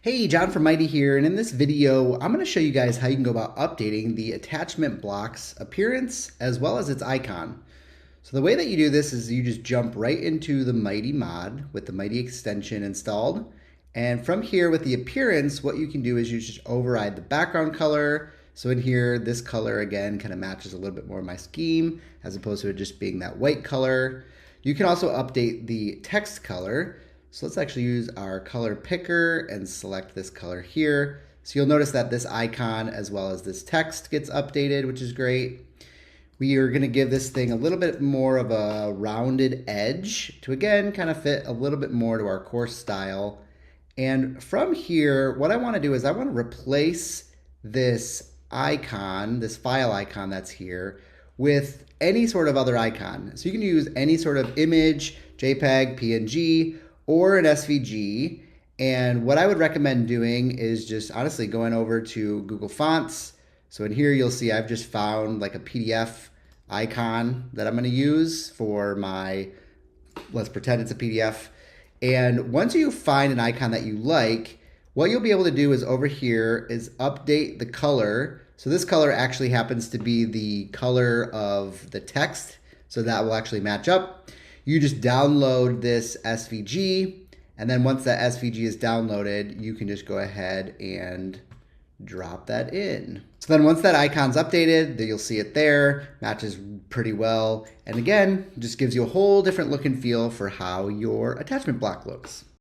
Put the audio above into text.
Hey, John from Mighty here, and in this video, I'm going to show you guys how you can go about updating the attachment block's appearance as well as its icon. So the way that you do this is you just jump right into the Mighty mod with the Mighty extension installed. And from here with the appearance, what you can do is you just override the background color. So in here, this color again kind of matches a little bit more of my scheme as opposed to it just being that white color. You can also update the text color. So let's actually use our color picker and select this color here. So you'll notice that this icon as well as this text gets updated, which is great. We are going to give this thing a little bit more of a rounded edge to again kind of fit a little bit more to our course style. And from here, what I want to do is I want to replace this icon, this file icon that's here, with any sort of other icon. So you can use any sort of image, JPEG, PNG, or an SVG. And what I would recommend doing is just honestly going over to Google Fonts. So in here, you'll see I've just found like a PDF icon that I'm going to use for my, let's pretend it's a PDF. And once you find an icon that you like, what you'll be able to do is over here is update the color. So this color actually happens to be the color of the text. So that will actually match up. You just download this SVG, and then once that SVG is downloaded, you can just go ahead and drop that in. So then once that icon's updated, you'll see it there, matches pretty well. And again, just gives you a whole different look and feel for how your attachment block looks.